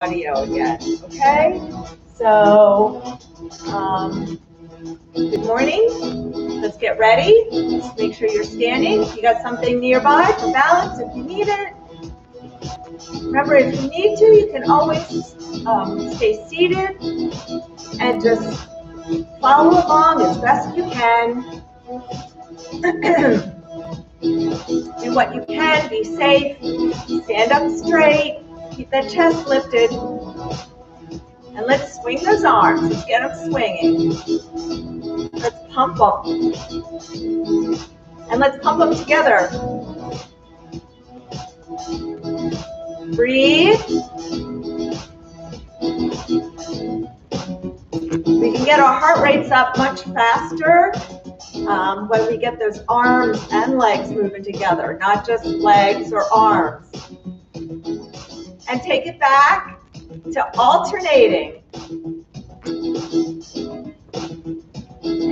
audio again, okay? So, good morning. Let's get ready. Just make sure you're standing. You got something nearby for balance if you need it. Remember, if you need to, you can always stay seated and just follow along as best you can. Do what you can, be safe, stand up straight, keep that chest lifted, and let's swing those arms. Let's get them swinging. Let's pump them. And let's pump them together. Breathe. We can get our heart rates up much faster when we get those arms and legs moving together, not just legs or arms. And take it back to alternating.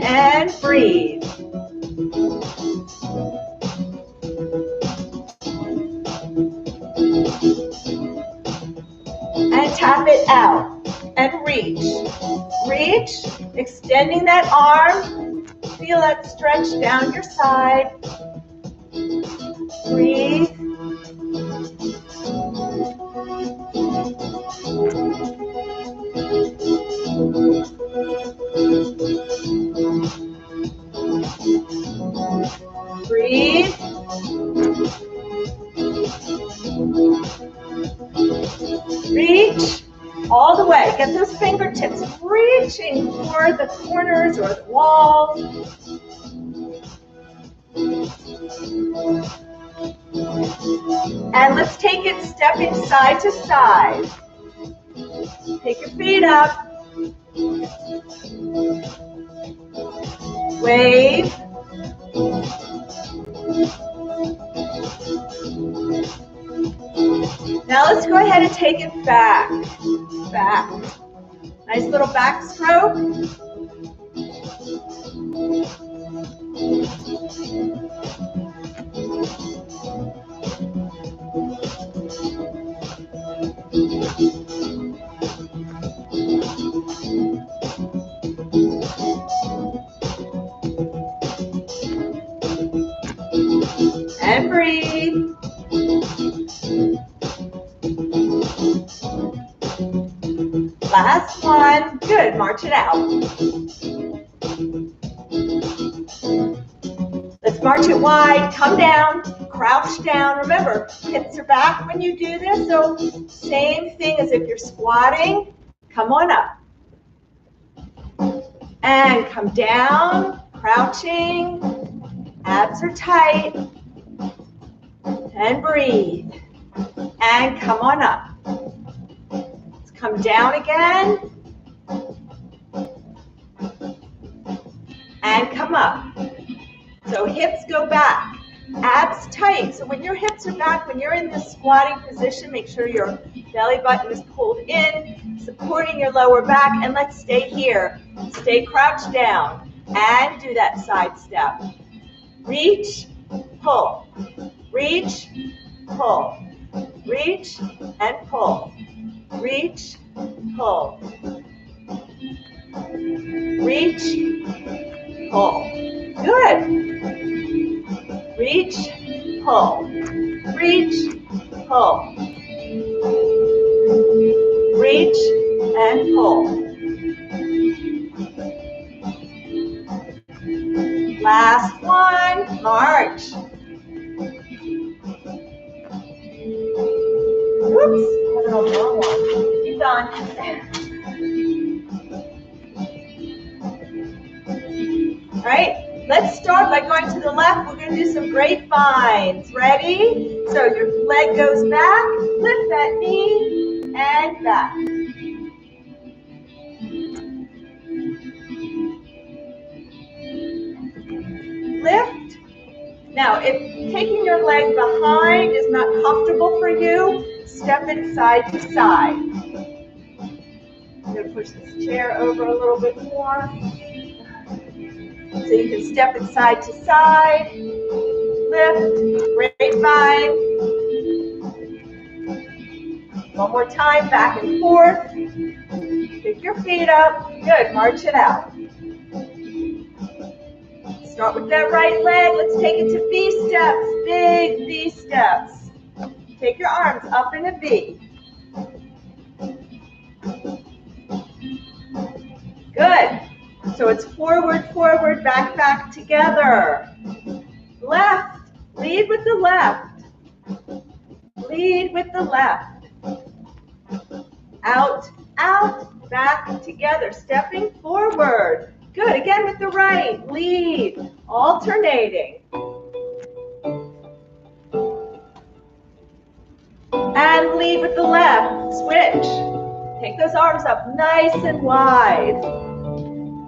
And breathe. And tap it out. And reach. Reach, extending that arm. Feel that stretch down your side. Breathe. Breathe. Reach all the way. Get those fingertips reaching for the corners or the walls. And let's take it stepping side to side. Take your feet up. Wave. Now let's go ahead and take it back. Back. Nice little back stroke. And breathe. Last one. Good. March it out. Let's march it wide. Come down. Crouch down. Remember, hips are back when you do this. So same thing as if you're squatting. Come on up. And come down. Crouching. Abs are tight. And breathe. And come on up. Let's come down again. And come up. So hips go back. Abs tight. So when your hips are back, when you're in this squatting position, make sure your belly button is pulled in, supporting your lower back. And let's stay here. Stay crouched down. And do that side step. Reach, pull. Reach, pull. Reach and pull. Reach, pull. Reach, pull. Good. Reach, pull. Reach, pull. Reach and pull. Last one, march. Oops, I don't know, wrong one. Keep going. All right, let's start by going to the left. We're going to do some grapevines. Ready? So your leg goes back, lift that knee, and back. Lift. Now, if taking your leg behind is not comfortable for you, step it side to side. I'm going to push this chair over a little bit more. So you can step it side to side. Lift. Grapevine. One more time, back and forth. Pick your feet up. Good, march it out. Start with that right leg. Let's take it to V steps, big V steps. Take your arms up in a V. Good. So it's forward, forward, back, back, together. Left. Lead with the left. Lead with the left. Out, out, back, together. Stepping forward. Good. Again with the right. Lead. Alternating. And lead with the left. Switch. Take those arms up nice and wide.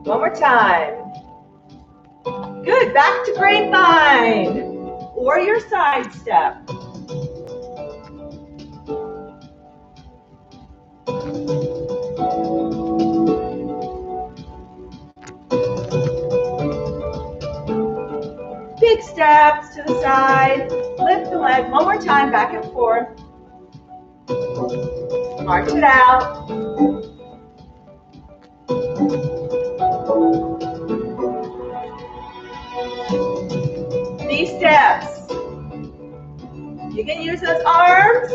One more time. Good. Back to grapevine. Or your side step. Big steps to the side. Lift the leg one more time, back and forth. March it out. V steps. You can use those arms.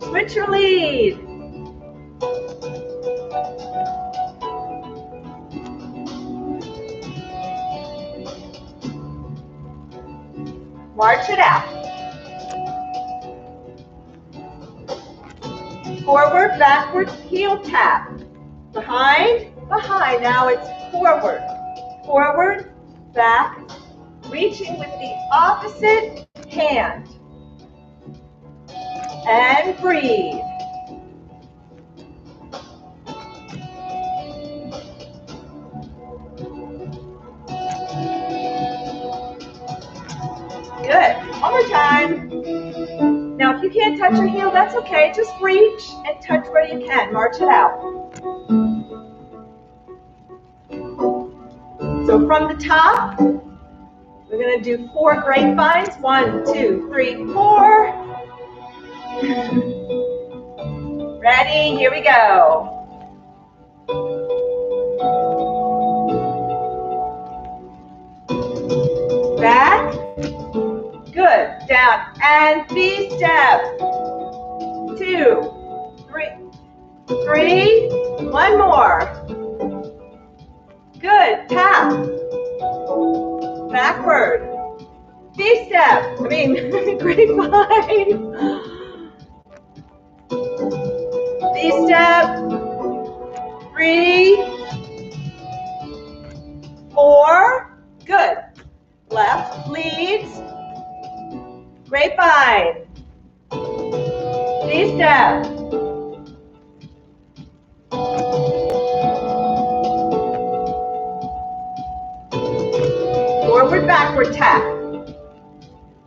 Switch your lead. March it out. Forward, backward, heel tap. Behind, behind. Now it's forward. Forward, back, reaching with the opposite hand. And breathe. Good. One more time. Now, if you can't touch your heel, that's okay. Just reach and touch where you can. March it out. So from the top, we're going to do 4 grapevines. 1, 2, 3, 4. Ready? Here we go. Back. Good. Down. And V step. 2, 3. 3. One more. Good. Tap. Backward. V step. Grapevine. V step. 3. 4. Good. Left leads. Grapevine. V step. Forward, backward tap.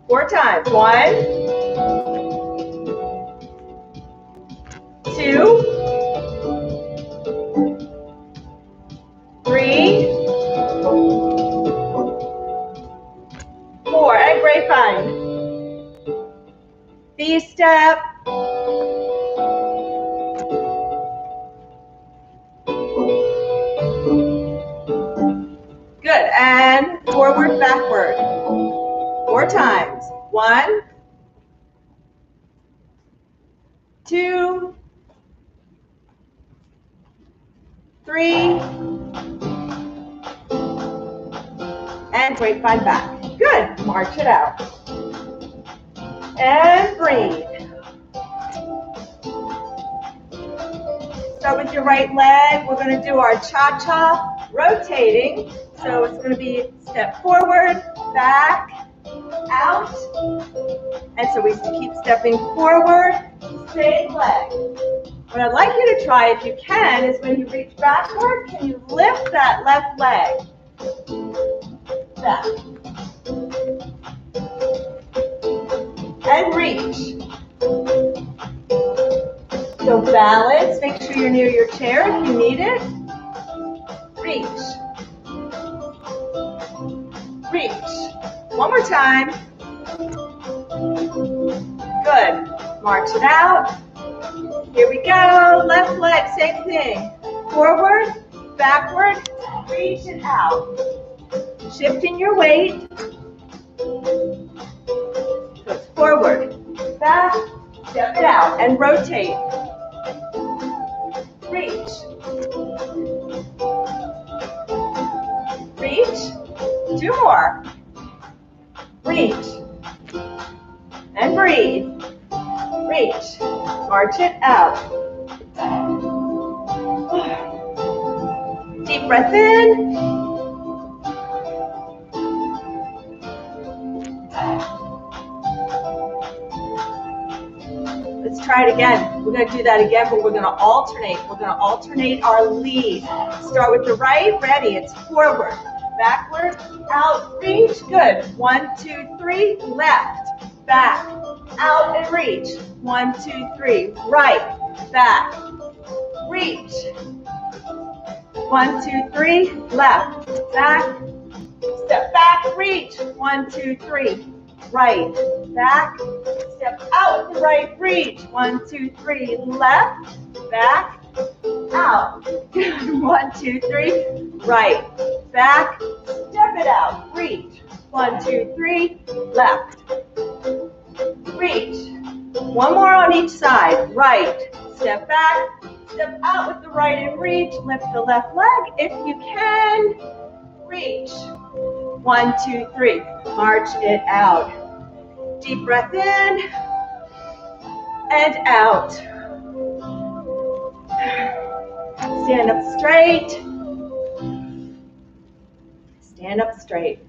4 times. 1, 2, 3, 4. And grapevine. V step. Good. And forward, backward. 4 times. 1, 2, 3, and grapevine back. Good. March it out. And breathe. Start with your right leg. We're going to do our cha-cha rotating. So it's going to be step forward, back, out. And so we keep stepping forward, same leg. What I'd like you to try, if you can, is when you reach backward, can you lift that left leg? Back. And reach. So balance, make sure you're near your chair if you need it. Reach. Reach. One more time. March it out. Here we go. Left leg, same thing. Forward, backward, reach it out. Shifting your weight. So it's forward, back, step it out, and rotate. Reach. Reach. 2 more. Reach. And breathe. Reach. March it out. Deep breath in. Let's try it again. We're going to do that again, but we're going to alternate. We're going to alternate our lead. Start with the right. Ready. It's forward, backward, out, reach. Good. 1, 2, 3. Left, back, out, and reach. 1, 2, 3. Right, back, reach. 1, 2, 3. Left, back, step back, reach. 1, 2, 3. Right, back, step out with the right, reach. 1, 2, 3. Left, back, out. 1, 2, 3. Right, back, step it out, reach. 1, 2, 3. Left, reach. 1 more on each side. Right, step back, step out with the right and reach. Lift the left leg if you can. Reach. 1, 2, 3. March it out. Deep breath in and out. Stand up straight. Stand up straight.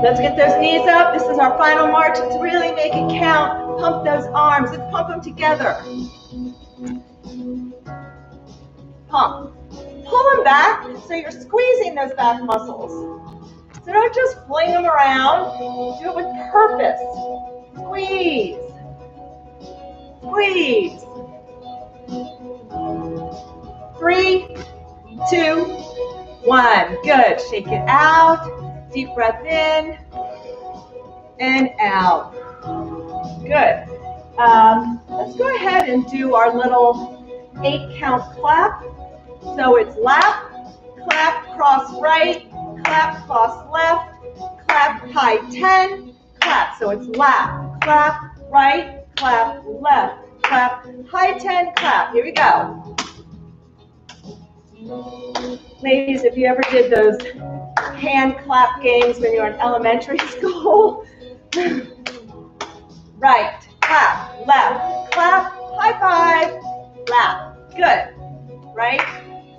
Let's get those knees up. This is our final march. Let's really make it count. Pump those arms. Let's pump them together. Pump. Pull them back so you're squeezing those back muscles. So don't just fling them around. Do it with purpose. Squeeze. Squeeze. 3, 2, 1. Good. Shake it out. Deep breath in and out. Good. Let's go ahead and do our little 8-count clap. So it's lap, clap, cross right, clap, cross left, clap, high 10, clap. So it's lap, clap, right, clap, left, clap, high 10, clap. Here we go. Ladies, if you ever did those hand clap games when you were in elementary school, right, clap, left, clap, high five, lap. Good. Right,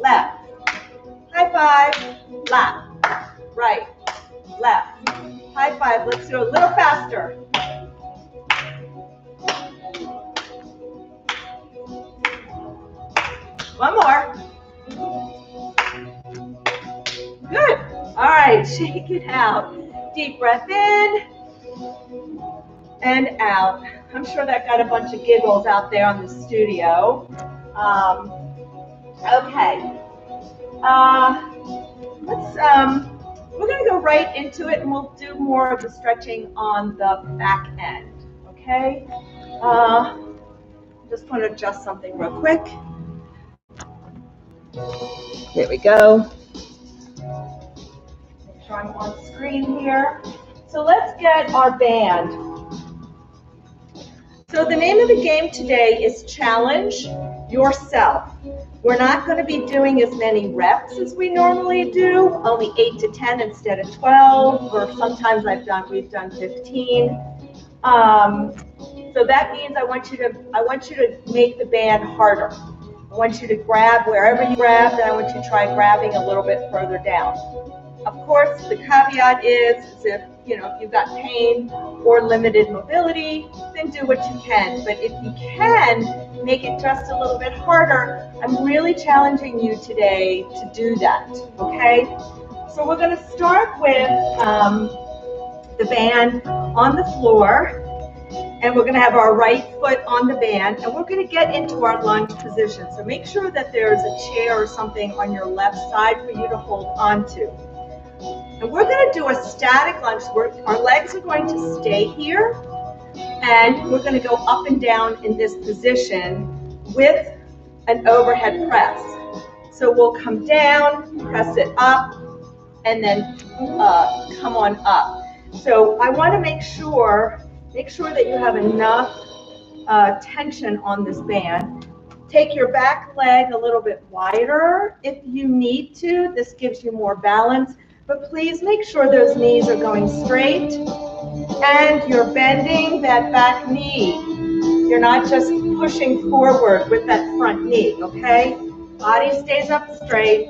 left, high five, lap, right, left, high five. Let's do a little faster. One more. Good. All right, shake it out. Deep breath in and out. I'm sure that got a bunch of giggles out there on the studio. Okay. We're going to go right into it, and we'll do more of the stretching on the back end. Okay. Just want to adjust something real quick. There we go. Make sure I'm on screen here. So let's get our band. So the name of the game today is Challenge Yourself. We're not going to be doing as many reps as we normally do, only 8 to 10 instead of 12, or sometimes we've done 15. So that means I want you to make the band harder. I want you to grab wherever you grabbed, and I want you to try grabbing a little bit further down. Of course, the caveat is if you've got pain or limited mobility, then do what you can. But if you can make it just a little bit harder, I'm really challenging you today to do that, okay? So we're going to start with the band on the floor, and we're going to have our right foot on the band, and we're going to get into our lunge position. So make sure that there's a chair or something on your left side for you to hold on to. And we're going to do a static lunge. Our legs are going to stay here, and we're going to go up and down in this position with an overhead press. So we'll come down, press it up, and then come on up. So I want to make sure that you have enough tension on this band. Take your back leg a little bit wider if you need to. This gives you more balance, but please make sure those knees are going straight and you're bending that back knee. You're not just pushing forward with that front knee, okay? Body stays up straight.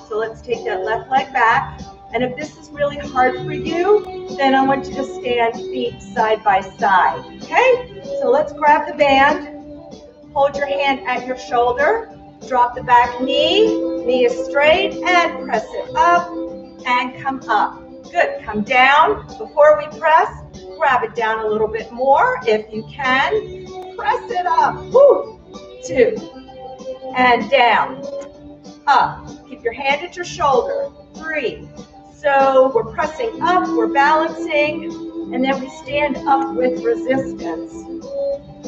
So let's take that left leg back. And if this is really hard for you, then I want you to stand feet side by side, okay? So let's grab the band. Hold your hand at your shoulder. Drop the back knee. Knee is straight and press it up and come up. Good. Come down. Before we press, grab it down a little bit more if you can. Press it up. Woo. 2. And down. Up. Keep your hand at your shoulder. 3. So we're pressing up, we're balancing, and then we stand up with resistance.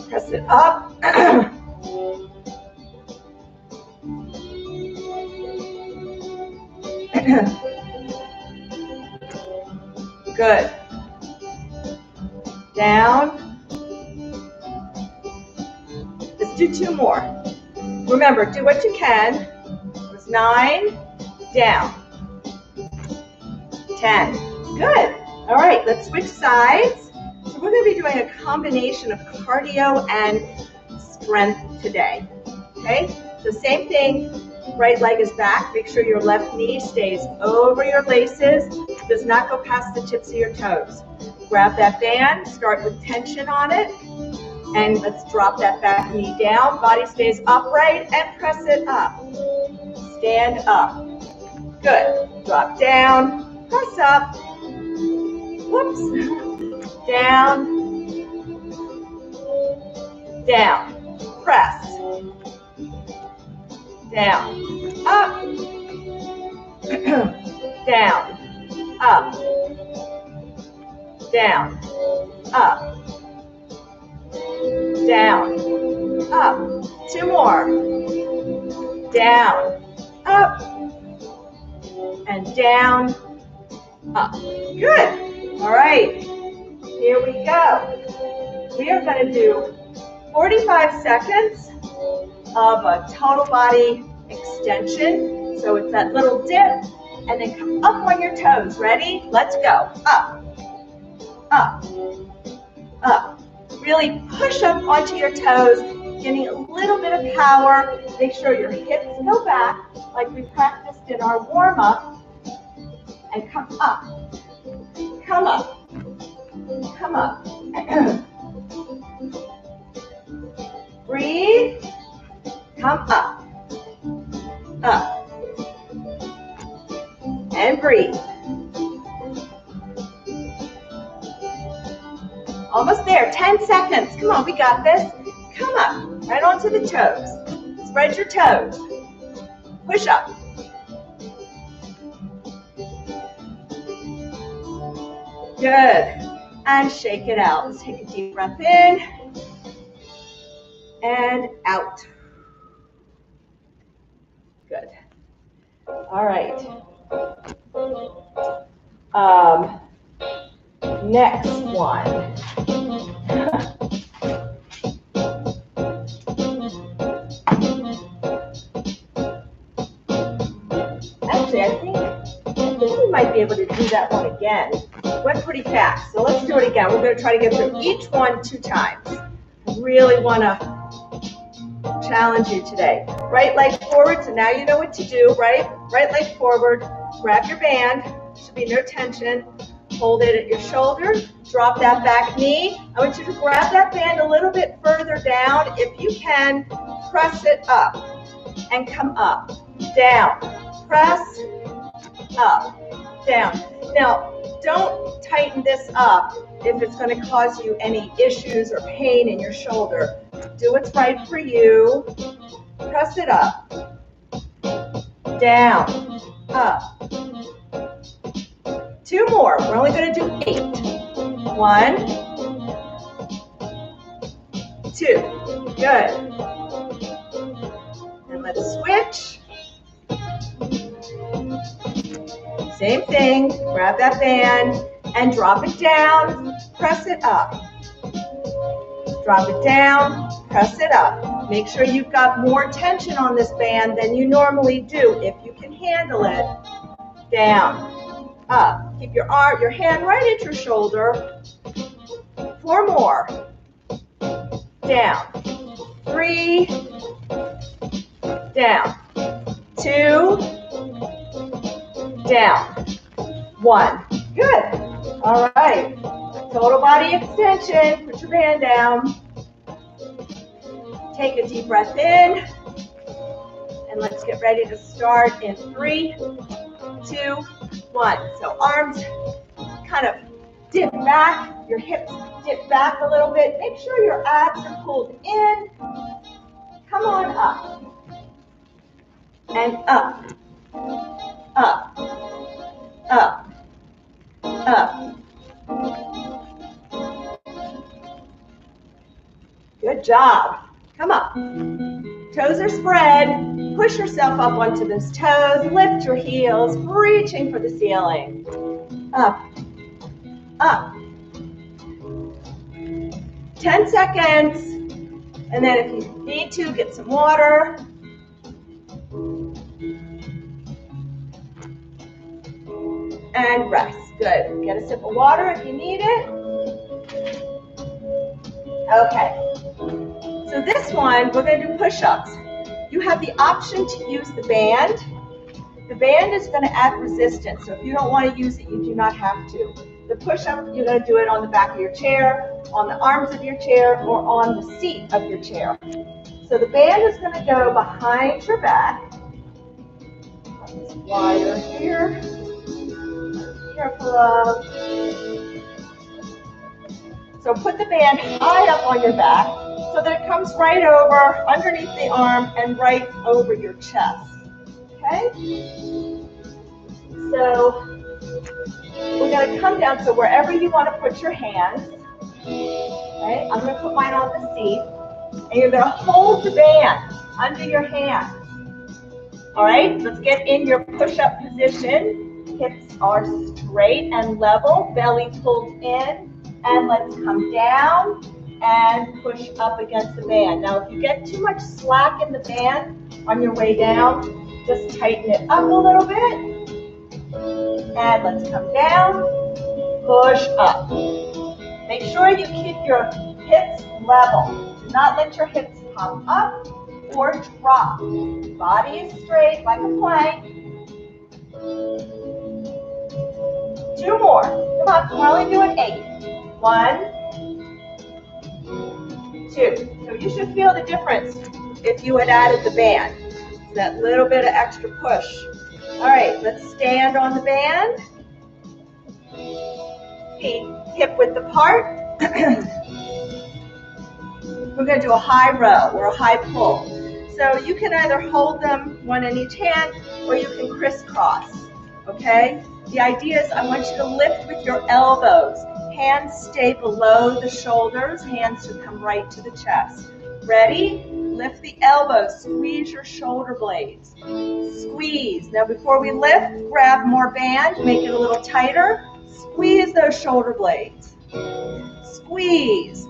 Press it up. Good. Down. Let's do 2 more. Remember, do what you can. It was 9. Down. 10. Good. All right, let's switch sides. So we're going to be doing a combination of cardio and strength today. Okay? So same thing. Right leg is back. Make sure your left knee stays over your laces. Does not go past the tips of your toes. Grab that band. Start with tension on it. And let's drop that back knee down. Body stays upright and press it up. Stand up. Good. Drop down. Press up. Whoops. Down. Down. Press. Down. Up. Down. Up. Down. Up. Down. Up. 2 more. Down. Up. And down. Up. Good. All right. Here we go. We are going to do 45 seconds of a total body extension. So it's that little dip, and then come up on your toes. Ready? Let's go. Up. Up. Up. Really push up onto your toes, getting a little bit of power. Make sure your hips go back like we practiced in our warm-up. And come up. Come up. Come up. Breathe. Come up. Up. And breathe. Almost there. 10 seconds. Come on, we got this. Come up. Right onto the toes. Spread your toes. Push up. Good. And shake it out. Let's take a deep breath in and out. Good. All right. Next one. Actually, I think we might be able to do that one again. Went pretty fast, so let's do it again. We're going to try to get through each one 2 times. I really want to challenge you today. Right leg forward, so now you know what to do, right? Right leg forward, grab your band, should be no tension. Hold it at your shoulder, drop that back knee. I want you to grab that band a little bit further down. If you can, press it up and come up, down, press, up, down. Now, don't tighten this up if it's going to cause you any issues or pain in your shoulder. Do what's right for you. Press it up, down, up, 2 more. We're only going to do 8. 1, 2. Good. And let's switch. Same thing. Grab that band and drop it down. Press it up. Drop it down. Press it up. Make sure you've got more tension on this band than you normally do. If you can handle it, down. Up. Keep your hand right at your shoulder. 4 more. Down. 3. Down. 2. Down. 1. Good. All right. Total body extension. Put your band down. Take a deep breath in. And let's get ready to start in 3, 2, 1. So arms kind of dip back, your hips dip back a little bit. Make sure your abs are pulled in. Come on up. And up. Up. Up. Up. Good job. Come up. Toes are spread. Push yourself up onto those toes. Lift your heels, reaching for the ceiling. Up. Up. 10 seconds. And then if you need to, get some water. And rest. Good. Get a sip of water if you need it. Okay. So this one, we're going to do push-ups. You have the option to use the band. The band is going to add resistance, so if you don't want to use it, you do not have to. The push-up, you're going to do it on the back of your chair, on the arms of your chair, or on the seat of your chair. So the band is going to go behind your back. This wire here. Careful of. So put the band high up on your back so that it comes right over, underneath the arm, and right over your chest. Okay? So we're going to come down, so wherever you want to put your hands. Okay? I'm going to put mine on the seat. And you're going to hold the band under your hand. All right? Let's get in your push-up position. Hips are straight and level, belly pulled in. And let's come down and push up against the band. Now, if you get too much slack in the band on your way down, just tighten it up a little bit. And let's come down, push up. Make sure you keep your hips level. Do not let your hips pop up or drop. Body is straight like a plank. 2 more. Come on, we're only doing 8. 1, 2. So you should feel the difference if you had added the band. It's that little bit of extra push. All right, let's stand on the band. Feet hip width apart. We're going to do a high row or a high pull. So you can either hold them one in each hand or you can crisscross. Okay? The idea is I want you to lift with your elbows. Hands stay below the shoulders. Hands should come right to the chest. Ready? Lift the elbows. Squeeze your shoulder blades. Squeeze. Now before we lift, grab more band. Make it a little tighter. Squeeze those shoulder blades. Squeeze.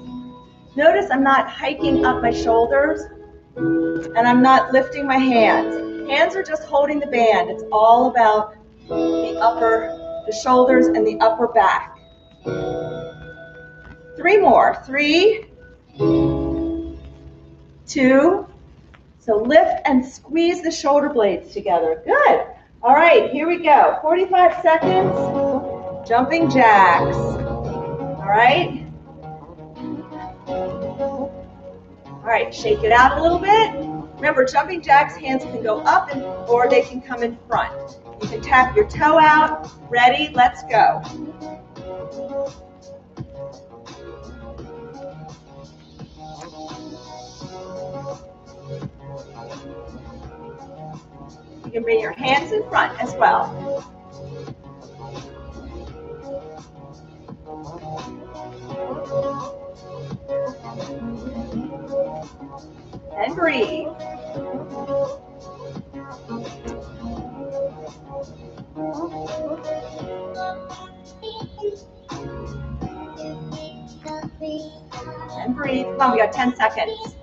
Notice I'm not hiking up my shoulders and I'm not lifting my hands. Hands are just holding the band. It's all about the shoulders and the upper back. 3 more. 3, 2. So lift and squeeze the shoulder blades together. Good. All right, here we go. 45 seconds. Jumping jacks. All right. All right, shake it out a little bit. Remember, jumping jacks, hands can go up or they can come in front. You can tap your toe out. Ready? Let's go. You can bring your hands in front as well. breathe. And breathe. Come on, we got 10 seconds.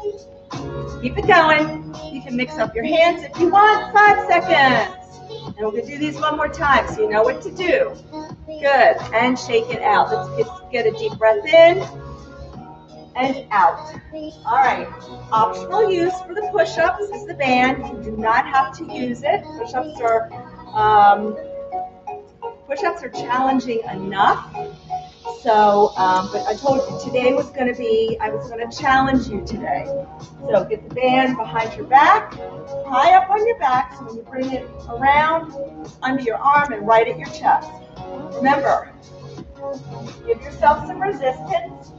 Keep it going. You can mix up your hands if you want. 5 seconds. And we're going to do these one more time so you know what to do. Good. And shake it out. Let's get a deep breath in and out. All right. Optional use for the push-ups is the band. You do not have to use it. Push-ups are challenging enough. So, but I told you today I was going to challenge you today. So get the band behind your back, high up on your back, so when you bring it around, it's under your arm and right at your chest. Remember, give yourself some resistance,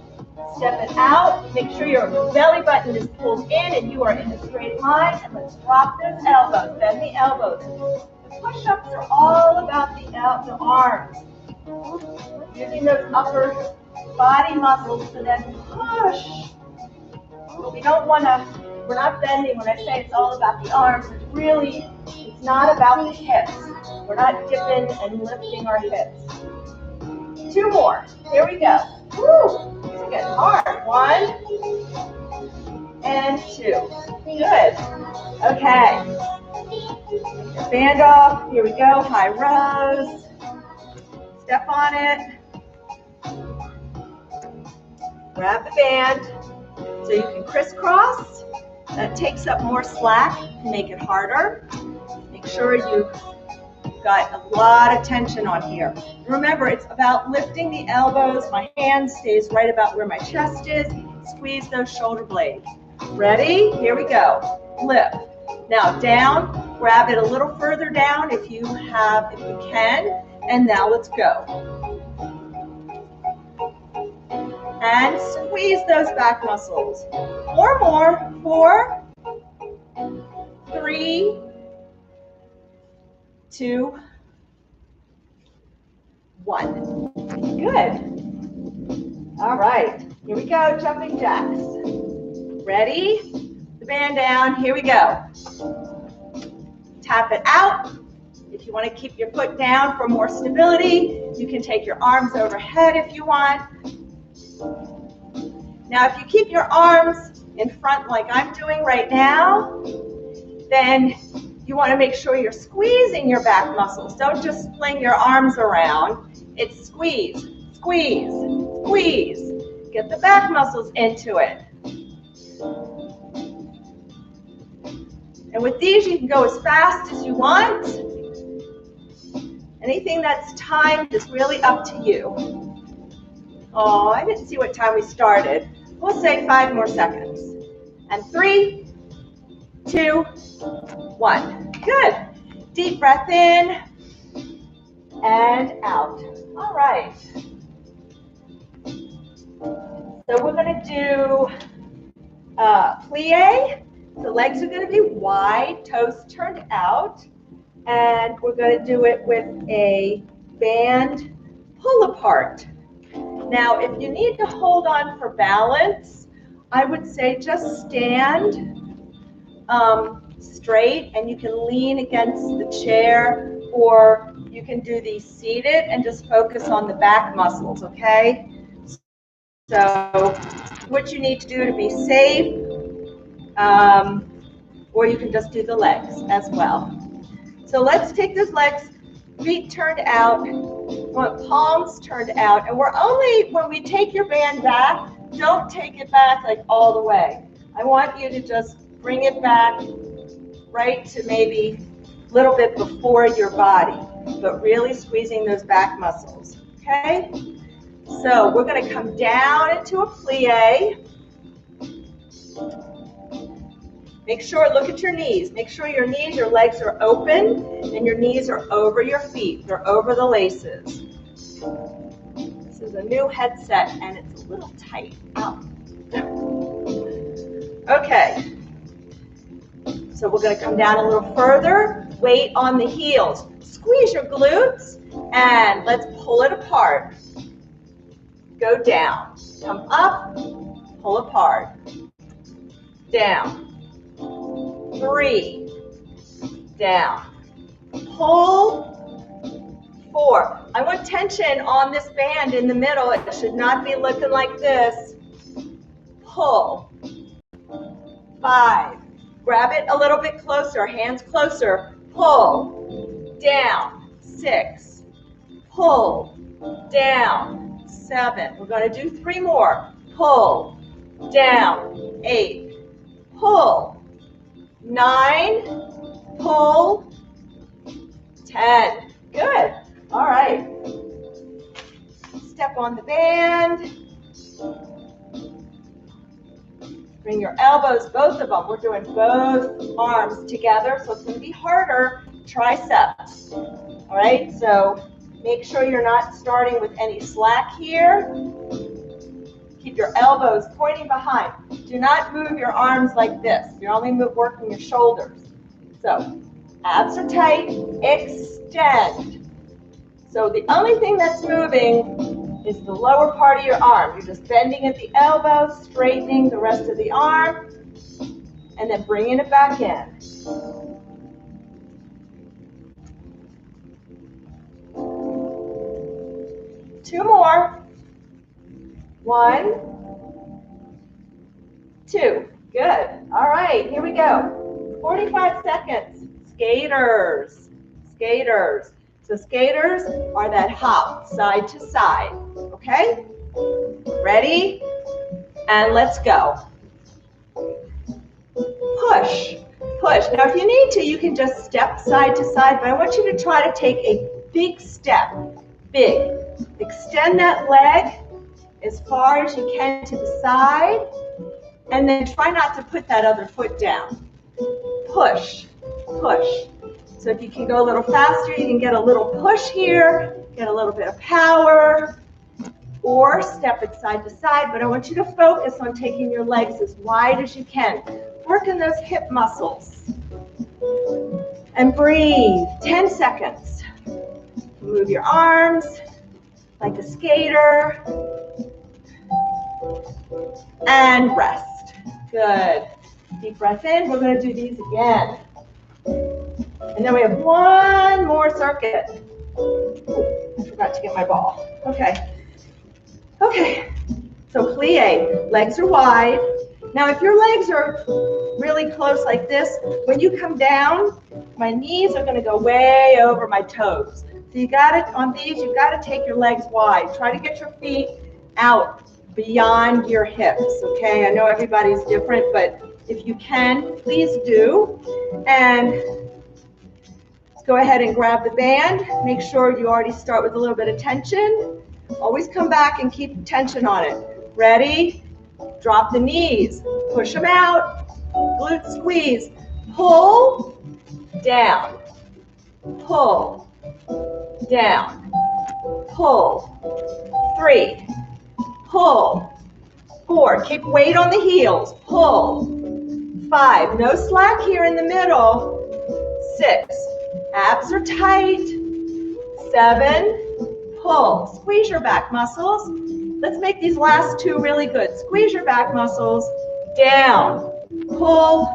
step it out, make sure your belly button is pulled in and you are in a straight line, and let's drop those elbows, bend the elbows. The push-ups are all about the arms. Using those upper body muscles to then push. But we don't want to, we're not bending when I say it's all about the arms. It's not about the hips. We're not dipping and lifting our hips. 2 more. Here we go. Woo! These are getting hard. 1 and 2. Good. Okay. Take your band off. Here we go. High rows. Step on it. Grab the band so you can crisscross. That takes up more slack to make it harder. Make sure you've got a lot of tension on here. Remember, it's about lifting the elbows. My hand stays right about where my chest is. Squeeze those shoulder blades. Ready? Here we go. Lift. Now down. Grab it a little further down if you can. And now let's go. And squeeze those back muscles. 4 more. 4, 3, 2, 1. Good. All right. Here we go. Jumping jacks. Ready? The band down. Here we go. Tap it out. If you want to keep your foot down for more stability, you can take your arms overhead if you want. Now, if you keep your arms in front like I'm doing right now, then you want to make sure you're squeezing your back muscles. Don't just fling your arms around. It's squeeze, squeeze, squeeze. Get the back muscles into it. And with these, you can go as fast as you want. Anything that's timed is really up to you. Oh, I didn't see what time we started. We'll say 5 more seconds. And 3, 2, 1. Good. Deep breath in and out. All right. So we're going to do plie. The legs are going to be wide, toes turned out. And we're going to do it with a band pull apart. Now, if you need to hold on for balance, I would say just stand straight, and you can lean against the chair, or you can do these seated and just focus on the back muscles, okay? So what you need to do to be safe, or you can just do the legs as well. So let's take those legs, feet turned out, palms turned out, and we're only, when we take your band back, don't take it back like all the way. I want you to just bring it back right to maybe a little bit before your body, but really squeezing those back muscles, okay? So we're going to come down into a plie. Make sure, look at your knees. Make sure your knees, your legs are open, and your knees are over your feet. They're over the laces. This is a new headset, and it's a little tight. Ow. Okay. So we're going to come down a little further. Weight on the heels. Squeeze your glutes, and let's pull it apart. Go down. Come up, pull apart. Down. 3, down. Pull, 4. I want tension on this band in the middle. It should not be looking like this. Pull, 5. Grab it a little bit closer, hands closer. Pull, down, 6. Pull, down, 7. We're going to do 3 more. Pull, down, 8. Pull, 9. Pull, 10. Good. All right. Step on the band. Bring your elbows, both of them. We're doing both arms together, so it's going to be harder triceps. All right, so make sure you're not starting with any slack here. Keep your elbows pointing behind. Do not move your arms like this. You're only working your shoulders. So abs are tight, extend. So the only thing that's moving is the lower part of your arm. You're just bending at the elbow, straightening the rest of the arm, and then bringing it back in. Two more. 1, 2. Good. All right, here we go. 45 seconds. Skaters. Skaters. So skaters are that hop side to side. Okay? Ready? And let's go. Push. Push. Now, if you need to, you can just step side to side, but I want you to try to take a big step. Big. Extend that leg as far as you can to the side, and then try not to put that other foot down. Push. Push. So if you can go a little faster, you can get a little push here, get a little bit of power, or step it side to side, but I want you to focus on taking your legs as wide as you can. Working those hip muscles. And breathe. 10 seconds. Move your arms like a skater. And rest. Good. Deep breath in. We're going to do these again. And then we have one more circuit. Ooh, I forgot to get my ball. Okay. Okay. So plie. Legs are wide. Now, if your legs are really close like this, when you come down, my knees are going to go way over my toes. So you got to, on these, you've got to take your legs wide. Try to get your feet out beyond your hips, okay? I know everybody's different, but if you can, please do. And let's go ahead and grab the band. Make sure you already start with a little bit of tension. Always come back and keep tension on it. Ready? Drop the knees. Push them out. Glute squeeze. Pull, down. Pull, down. Pull. 3. Pull. 4. Keep weight on the heels. Pull. 5. No slack here in the middle. 6. Abs are tight. 7. Pull. Squeeze your back muscles. Let's make these last 2 really good. Squeeze your back muscles. Down. Pull.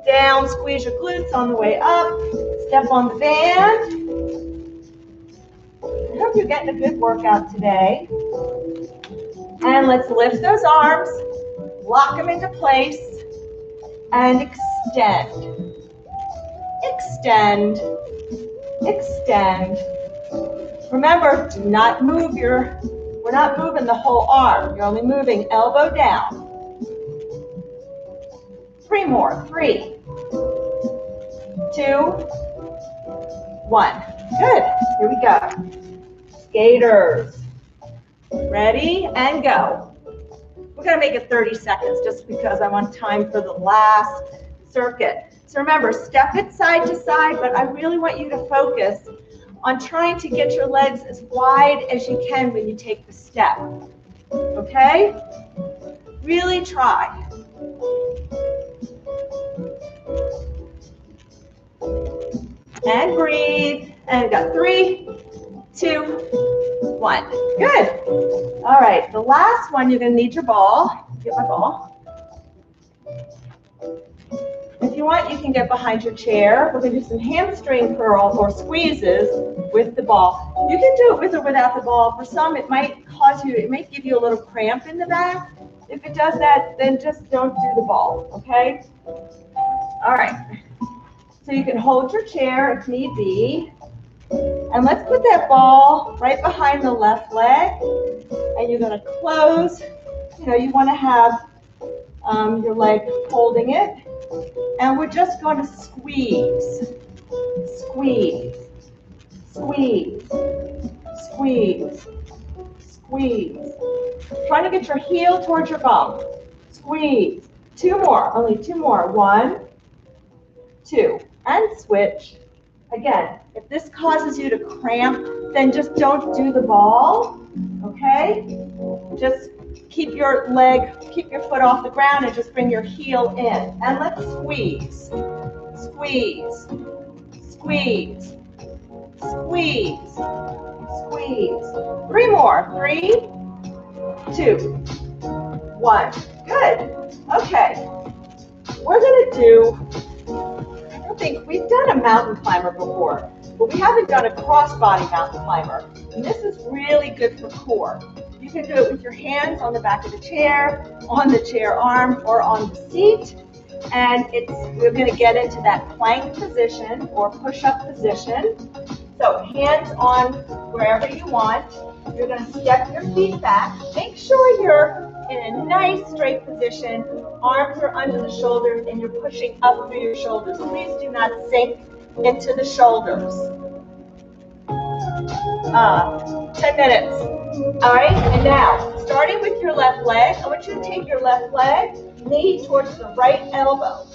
Down. Squeeze your glutes on the way up. Step on the band. I hope you're getting a good workout today. And let's lift those arms. Lock them into place. And extend. Extend. Extend. Remember, do not move we're not moving the whole arm. You're only moving elbow down. 3 more. 3, 2, 1. Good. Here we go. Skaters. Ready and go. We're going to make it 30 seconds just because I want time for the last circuit. So remember, step it side to side, but I really want you to focus on trying to get your legs as wide as you can when you take the step. Okay? Really try. And breathe. And got 3, 2, 1. Good. All right, the last one, you're going to need your ball. Get my ball. If you want, you can get behind your chair. We're going to do some hamstring curls or squeezes with the ball. You can do it with or without the ball. For some, it might give you a little cramp in the back. If it does that, then just don't do the ball, okay? All right. So you can hold your chair if need be. And let's put that ball right behind the left leg. And you're going to close. You want to have your leg holding it. And we're just going to squeeze, squeeze, squeeze, squeeze, squeeze. Trying to get your heel towards your bum. Squeeze. 2 more, only 2 more. 1, 2, and switch. Again, if this causes you to cramp, then just don't do the ball, okay? Just keep your foot off the ground and just bring your heel in. And let's squeeze, squeeze, squeeze, squeeze, squeeze. 3 more. 3, 2, 1. Good. Okay. We're going to do, I don't think we've done a mountain climber before, but we haven't done a crossbody mountain climber. And this is really good for core. You can do it with your hands on the back of the chair, on the chair arm, or on the seat. And we're going to get into that plank position or push-up position. So hands on wherever you want. You're going to step your feet back. Make sure you're in a nice straight position. Arms are under the shoulders and you're pushing up through your shoulders. Please do not sink into the shoulders. 10 minutes. All right, and now, starting with your left leg, I want you to take your left leg, knee towards the right elbow,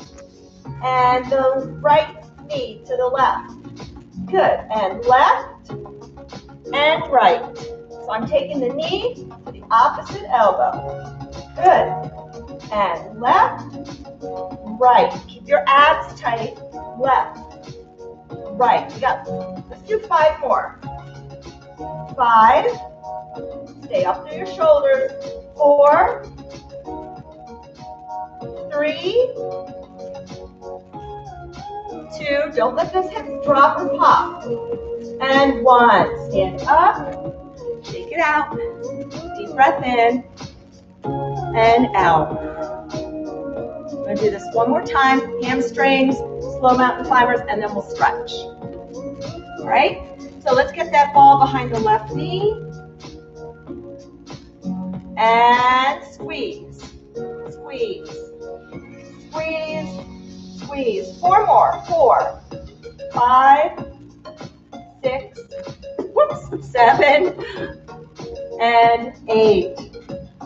and the right knee to the left. Good, and left and right. So I'm taking the knee to the opposite elbow. Good, and left, right. Keep your abs tight. Left, right. Let's do 5 more. 5. Stay up through your shoulders. 4, 3, 2. Don't let those hips drop or pop. And 1. Stand up. Shake it out. Deep breath in and out. I'm going to do this one more time. Hamstrings, slow mountain climbers, and then we'll stretch. All right? So let's get that ball behind the left knee. And squeeze, squeeze, squeeze, squeeze. 4 more. 4, 5, 6, 7, and 8.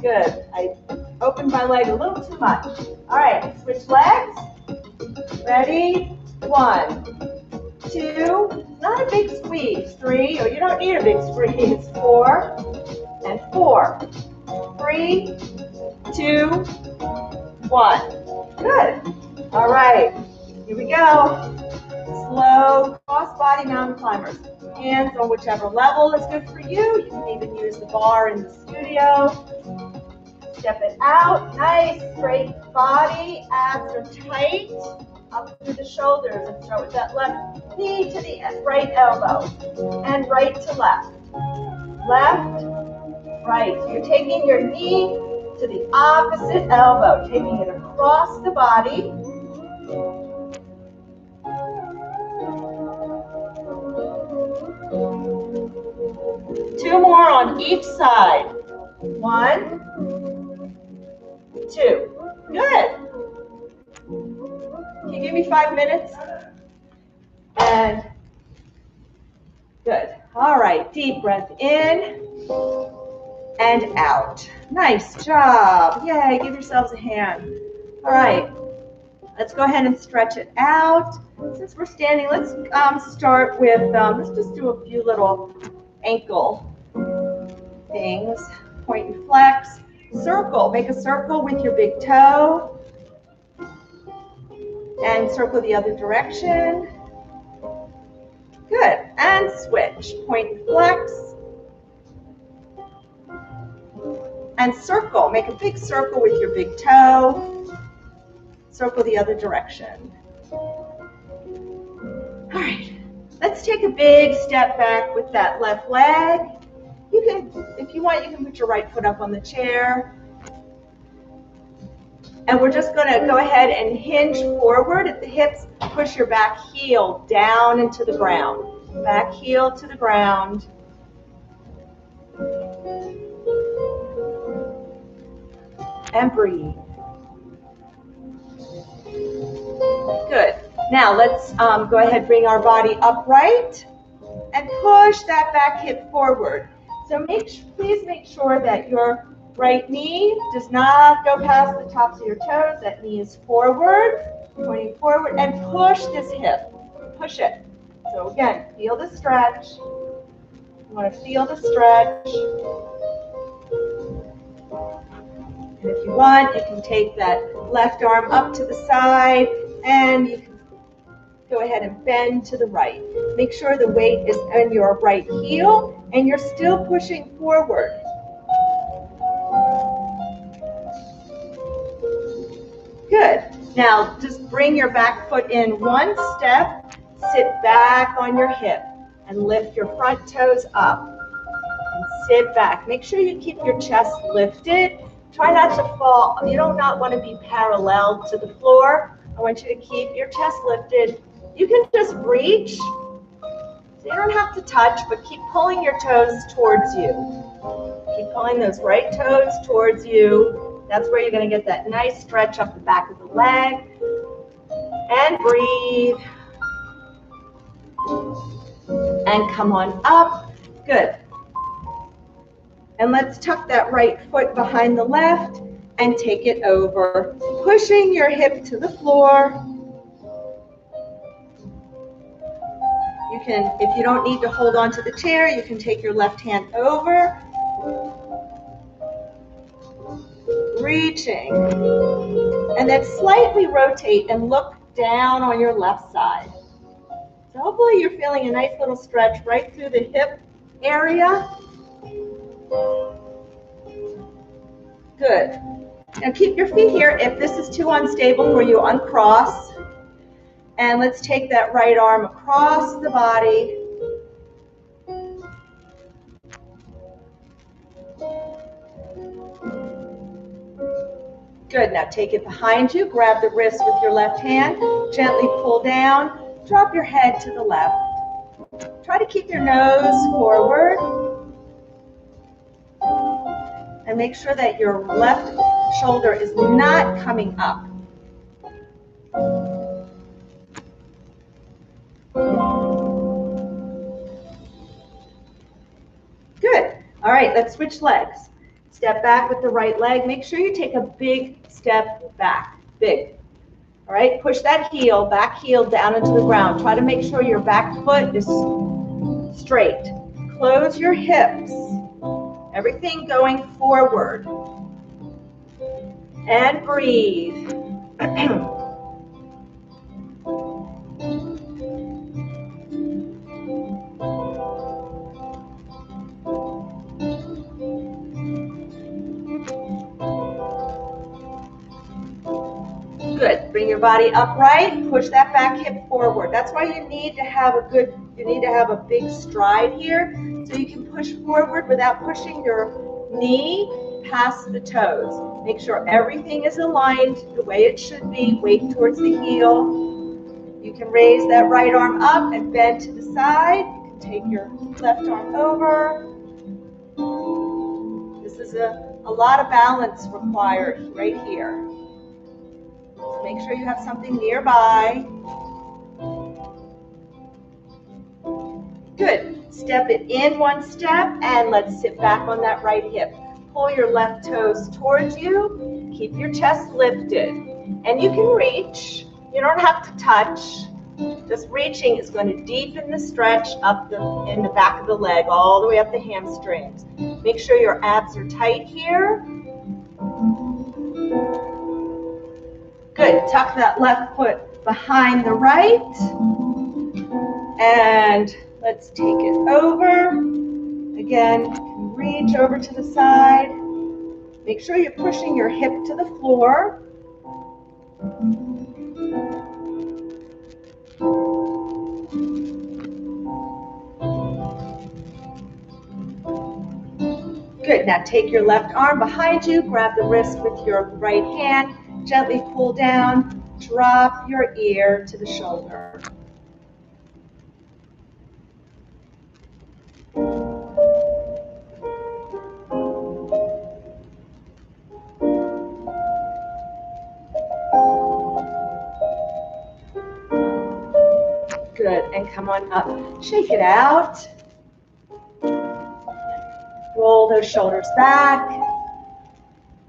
Good. I opened my leg a little too much. All right, switch legs. Ready? 1, 2. Not a big squeeze. 3. Oh, you don't need a big squeeze. 4, and 4. 3, 2, 1. Good. All right. Here we go. Slow crossbody mountain climbers. Hands on whichever level is good for you. You can even use the bar in the studio. Step it out. Nice straight body. Abs are tight. Up through the shoulders and start with that left knee to the right elbow. And right to left. Left, right. So you're taking your knee to the opposite elbow, taking it across the body. Two more on each side. 1, 2. Good. Can you give me 5 minutes? And good. All right, deep breath in and out. Nice job. Yay, give yourselves a hand. All right, let's go ahead and stretch it out. Since we're standing, let's start with, let's just do a few little ankle things. Point and flex. Circle. Make a circle with your big toe. And circle the other direction. Good. And switch. Point and flex. And circle. Make a big circle with your big toe. circle the other direction. All right, let's take a big step back with that left leg. You can, if you want, you can put your right foot up on the chair. And we're just going to go ahead and hinge forward at the hips. Push your back heel down into the ground. Back heel to the ground. And breathe. Good. Now let's go ahead, bring our body upright and push that back hip forward. So please make sure that your right knee does not go past the tops of your toes. That knee is forward, pointing forward, and push this hip. Push it. So again, feel the stretch. You want to feel the stretch. And if you want, you can take that left arm up to the side, and you can go ahead and bend to the right. Make sure the weight is on your right heel, and you're still pushing forward. Good. Now, just bring your back foot in one step, sit back on your hip, and lift your front toes up. And sit back. Make sure you keep your chest lifted. Try not to fall. You do not want to be parallel to the floor. I want you to keep your chest lifted. You can just reach. So you don't have to touch, but keep pulling your toes towards you. Keep pulling those right toes towards you. That's where you're going to get that nice stretch up the back of the leg. And breathe. And come on up. Good. And let's tuck that right foot behind the left and take it over, pushing your hip to the floor. You can, if you don't need to hold on to the chair, you can take your left hand over, reaching, and then slightly rotate and look down on your left side. So hopefully you're feeling a nice little stretch right through the hip area. Good. Now keep your feet here. If this is too unstable for you, uncross. And let's take that right arm across the body. Good. Now take it behind you. Grab the wrist with your left hand. Gently pull down. Drop your head to the left. Try to keep your nose forward. And make sure that your left shoulder is not coming up. Good. All right, let's switch legs. Step back with the right leg. Make sure you take a big step back. Big. All right, push that heel, back heel down into the ground. Try to make sure your back foot is straight. Close your hips. Everything going forward. And breathe. Good. Bring your body upright. Push that back hip forward. That's why you need to have a big stride here, so you can push forward without pushing your knee past the toes. Make sure everything is aligned the way it should be. Weight towards the heel. You can raise that right arm up and bend to the side. You can take your left arm over. This is a lot of balance required right here. So make sure you have something nearby. Good. Step it in one step, and let's sit back on that right hip. Pull your left toes towards you. Keep your chest lifted. And you can reach. You don't have to touch. Just reaching is going to deepen the stretch up in the back of the leg, all the way up the hamstrings. Make sure your abs are tight here. Good. Tuck that left foot behind the right. And let's take it over. Again, reach over to the side. Make sure you're pushing your hip to the floor. Good. Now take your left arm behind you, grab the wrist with your right hand, gently pull down, drop your ear to the shoulder. Good, and come on up. Shake it out. Roll those shoulders back.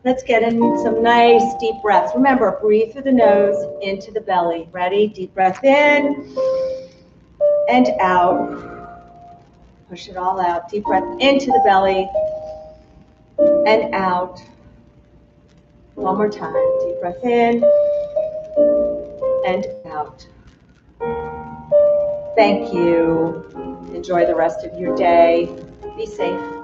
Let's get in some nice deep breaths. Remember, breathe through the nose, into the belly. Ready? Deep breath in and out. Push it all out. Deep breath into the belly and out. One more time. Deep breath in and out. Thank you. Enjoy the rest of your day. Be safe.